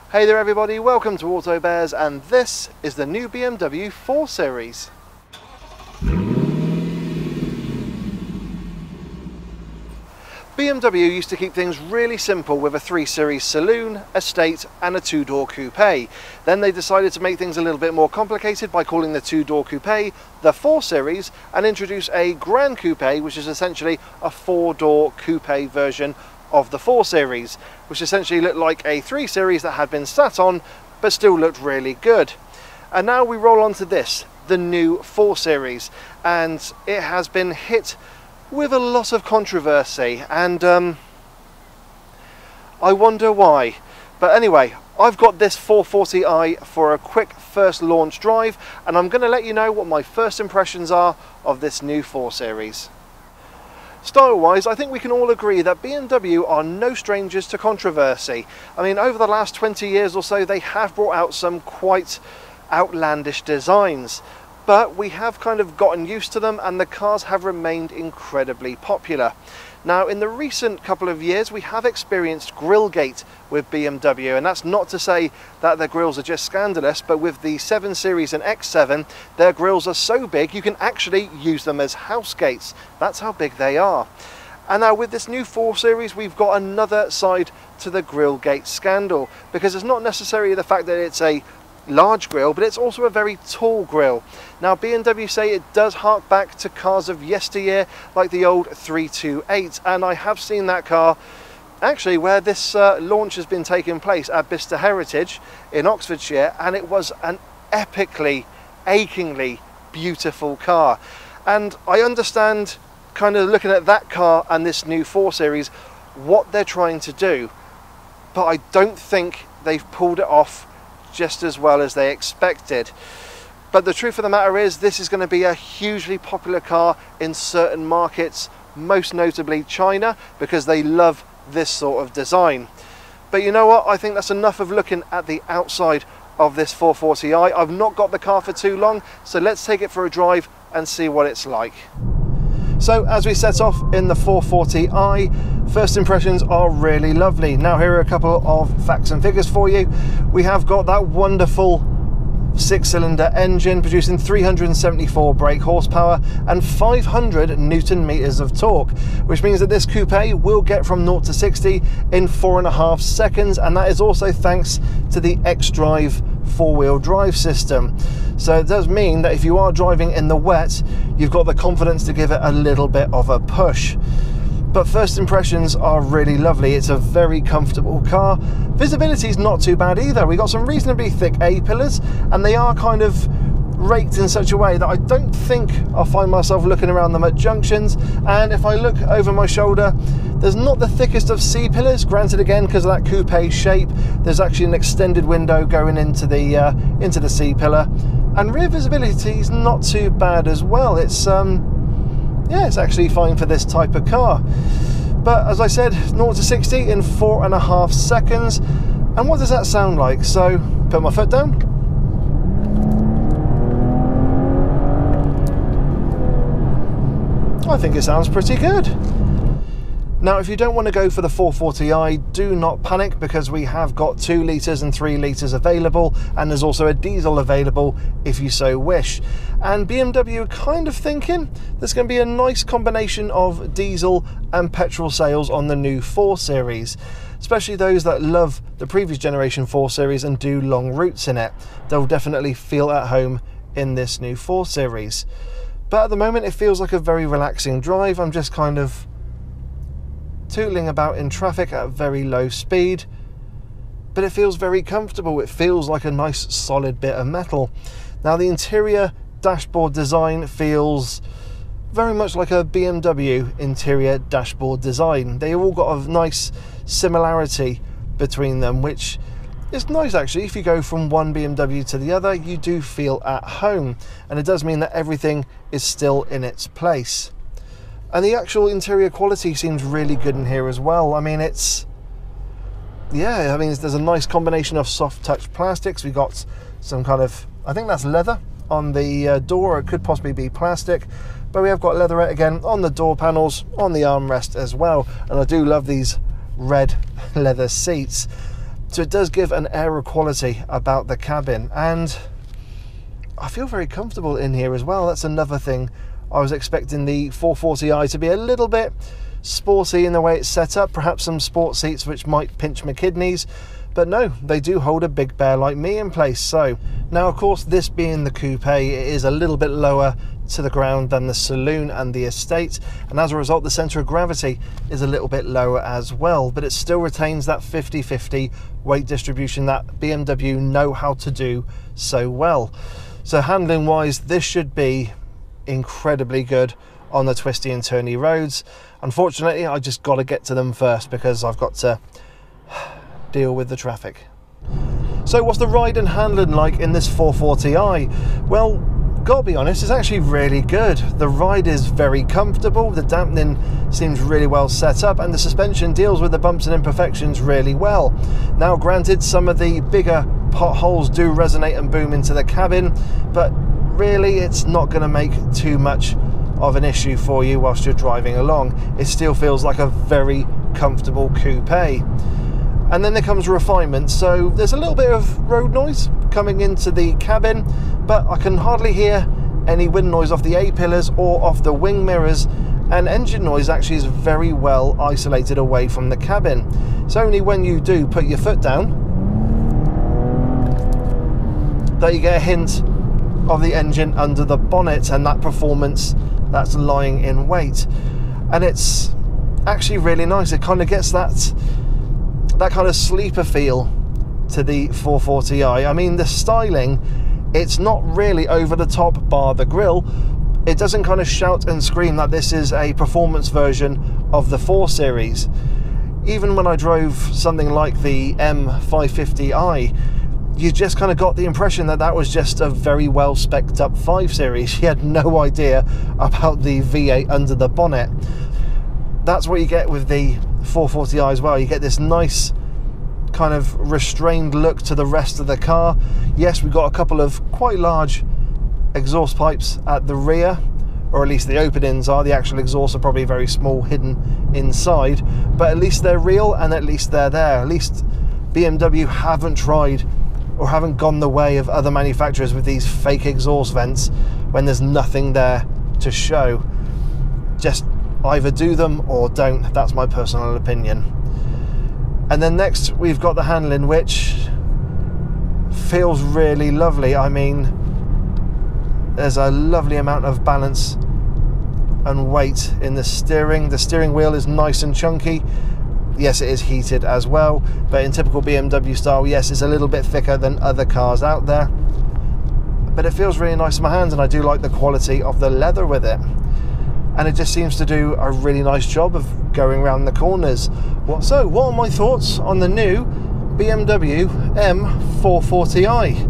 Hey there everybody, welcome to Auto Bears, and this is the new BMW 4 Series. BMW used to keep things really simple with a 3 Series saloon, estate and a 2-door coupe. Then they decided to make things a little bit more complicated by calling the 2-door coupe the 4 Series and introduce a Grand Coupe, which is essentially a 4-door coupe version of the 4 Series, which essentially looked like a 3 Series that had been sat on but still looked really good. And now we roll on to this, the new 4 Series, and it has been hit with a lot of controversy, and I wonder why. But anyway, I've got this 440i for a quick first launch drive, and I'm going to let you know what my first impressions are of this new 4 Series. Style-wise, I think we can all agree that BMW are no strangers to controversy. I mean, over the last 20 years or so, they have brought out some quite outlandish designs, but we have kind of gotten used to them and the cars have remained incredibly popular. Now, in the recent couple of years, we have experienced Grillgate with BMW, and that's not to say that their grills are just scandalous, but with the 7 Series and X7, their grills are so big you can actually use them as house gates. That's how big they are. And now with this new 4 Series, we've got another side to the Grillgate scandal, because it's not necessarily the fact that it's a large grille, but it's also a very tall grille. Now, BMW say it does hark back to cars of yesteryear, like the old 328, and I have seen that car actually where this launch has been taking place at Bicester Heritage in Oxfordshire, and it was an epically, achingly beautiful car. And I understand, kind of looking at that car and this new 4 Series, what they're trying to do, but I don't think they've pulled it off just as well as they expected. But the truth of the matter is, this is going to be a hugely popular car in certain markets, most notably China, because they love this sort of design. But you know what, I think that's enough of looking at the outside of this 440i. I've not got the car for too long, so let's take it for a drive and see what it's like. So as we set off in the 440i, first impressions are really lovely. Now here are a couple of facts and figures for you. We have got that wonderful 6-cylinder engine producing 374 brake horsepower and 500 Newton meters of torque, which means that this coupe will get from 0 to 60 in 4.5 seconds, and that is also thanks to the xDrive 4-wheel drive system. So it does mean that if you are driving in the wet, you've got the confidence to give it a little bit of a push. But first impressions are really lovely. It's a very comfortable car. Visibility is not too bad either. We got some reasonably thick A-pillars, and they are kind of raked in such a way that I don't think I'll find myself looking around them at junctions. And if I look over my shoulder, there's not the thickest of C-pillars, granted again because of that coupe shape. There's actually an extended window going into the C-pillar, and rear visibility is not too bad as well. It's yeah, it's actually fine for this type of car. But as I said, 0 to 60 in 4.5 seconds. And what does that sound like? So put my foot down. I think it sounds pretty good. Now, if you don't want to go for the 440i, do not panic, because we have got 2 litres and 3 litres available, and there's also a diesel available if you so wish. And BMW are kind of thinking there's going to be a nice combination of diesel and petrol sales on the new 4 Series, especially those that love the previous generation 4 Series and do long routes in it. They'll definitely feel at home in this new 4 Series. But at the moment, it feels like a very relaxing drive. I'm just kind of tootling about in traffic at very low speed, but it feels very comfortable. It feels like a nice solid bit of metal. Now, the interior dashboard design feels very much like a BMW interior dashboard design. They all got a nice similarity between them, which is nice actually. If you go from one BMW to the other, you do feel at home, and it does mean that everything is still in its place. And the actual interior quality seems really good in here as well. I mean, it's, yeah, I mean, there's a nice combination of soft touch plastics. We got some kind of, I think that's leather on the door. It could possibly be plastic, but we have got leatherette again on the door panels, on the armrest as well. And I do love these red leather seats. So it does give an air of quality about the cabin, and I feel very comfortable in here as well. That's another thing. I was expecting the 440i to be a little bit sporty in the way it's set up, perhaps some sport seats which might pinch my kidneys, but no, they do hold a big bear like me in place. So now, of course, this being the coupe, it is a little bit lower to the ground than the saloon and the estate, and as a result the centre of gravity is a little bit lower as well, but it still retains that 50-50 weight distribution that BMW know how to do so well. So handling wise, this should be incredibly good on the twisty and turny roads. Unfortunately, I just got to get to them first because I've got to deal with the traffic. So what's the ride and handling like in this 440i? Well, gotta be honest, it's actually really good. The ride is very comfortable, the dampening seems really well set up, and the suspension deals with the bumps and imperfections really well. Now granted, some of the bigger potholes do resonate and boom into the cabin, but really it's not going to make too much of an issue for you whilst you're driving along. It still feels like a very comfortable coupe. And then there comes refinement, so there's a little bit of road noise coming into the cabin, but I can hardly hear any wind noise off the A-pillars or off the wing mirrors, and engine noise actually is very well isolated away from the cabin. It's only when you do put your foot down that you get a hint of the engine under the bonnet and that performance that's lying in wait. And it's actually really nice. It kind of gets that kind of sleeper feel to the 440i. I mean, the styling, it's not really over the top bar the grille. It doesn't kind of shout and scream that this is a performance version of the 4 Series. Even when I drove something like the M440i, you just kind of got the impression that that was just a very well spec'd up 5 Series. You had no idea about the V8 under the bonnet. That's what you get with the 440i as well. You get this nice kind of restrained look to the rest of the car. Yes, we've got a couple of quite large exhaust pipes at the rear, or at least the openings are. The actual exhausts are probably very small, hidden inside, but at least they're real and at least they're there. At least BMW haven't tried or haven't gone the way of other manufacturers with these fake exhaust vents when there's nothing there to show. Just either do them or don't. That's my personal opinion. And then next we've got the handling, which feels really lovely. I mean, there's a lovely amount of balance and weight in the steering. The steering wheel is nice and chunky. Yes, it is heated as well, but in typical BMW style, yes, it's a little bit thicker than other cars out there, but it feels really nice in my hands, and I do like the quality of the leather with it. And it just seems to do a really nice job of going around the corners. So what are my thoughts on the new BMW M440i?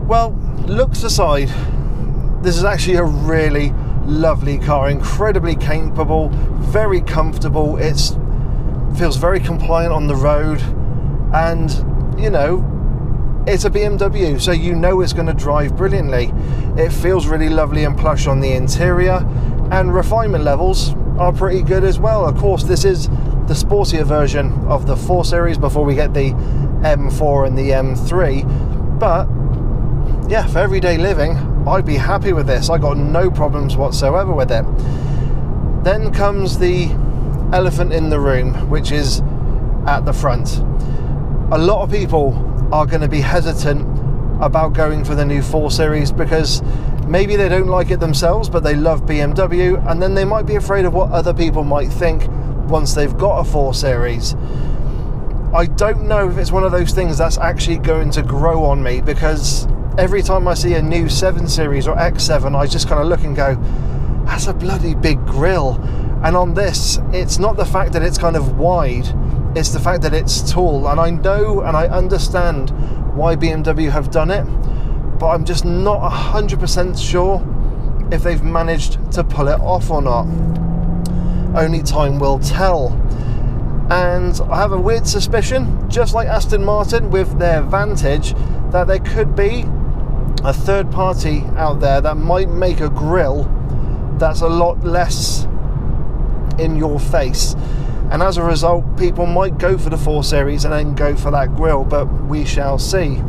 Well, looks aside, this is actually a really lovely car, incredibly capable, very comfortable. It feels very compliant on the road, and you know, it's a BMW, so you know it's going to drive brilliantly. It feels really lovely and plush on the interior, and refinement levels are pretty good as well. Of course, this is the sportier version of the 4 Series before we get the M4 and the M3, but yeah, for everyday living, I'd be happy with this. I got no problems whatsoever with it. Then comes the elephant in the room, which is at the front. A lot of people are going to be hesitant about going for the new 4 Series because maybe they don't like it themselves, but they love BMW, and then they might be afraid of what other people might think once they've got a 4 Series. I don't know if it's one of those things that's actually going to grow on me, because every time I see a new 7 Series or X7, I just kind of look and go, that's a bloody big grille. And on this, it's not the fact that it's kind of wide, it's the fact that it's tall. And I know and I understand why BMW have done it, but I'm just not 100% sure if they've managed to pull it off or not. Only time will tell. And I have a weird suspicion, just like Aston Martin with their Vantage, that there could be a third party out there that might make a grille that's a lot less in your face. and as a result people might go for the 4 Series and then go for that grille, but we shall see.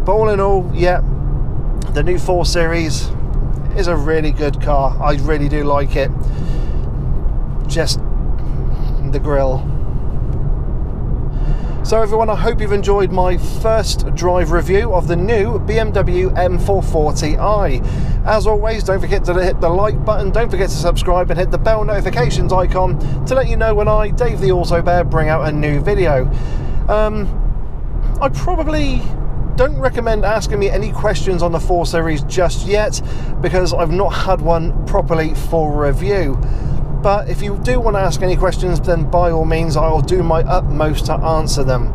But all in all, yeah, the new 4 Series is a really good car. I really do like it. Just the grille. So everyone, I hope you've enjoyed my first drive review of the new BMW M440i. As always, don't forget to hit the like button, don't forget to subscribe and hit the bell notifications icon to let you know when I, Dave the Auto Bear, bring out a new video. I probably don't recommend asking me any questions on the 4 Series just yet, because I've not had one properly for review. But if you do want to ask any questions, then by all means I'll do my utmost to answer them.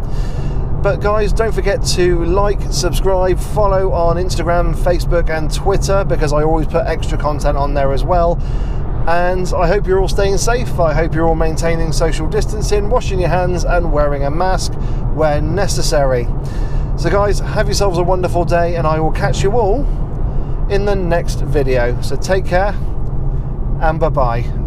But guys, don't forget to like, subscribe, follow on Instagram, Facebook and Twitter, because I always put extra content on there as well. And I hope you're all staying safe. I hope you're all maintaining social distancing, washing your hands and wearing a mask where necessary. So guys, have yourselves a wonderful day, and I will catch you all in the next video. So take care and bye-bye.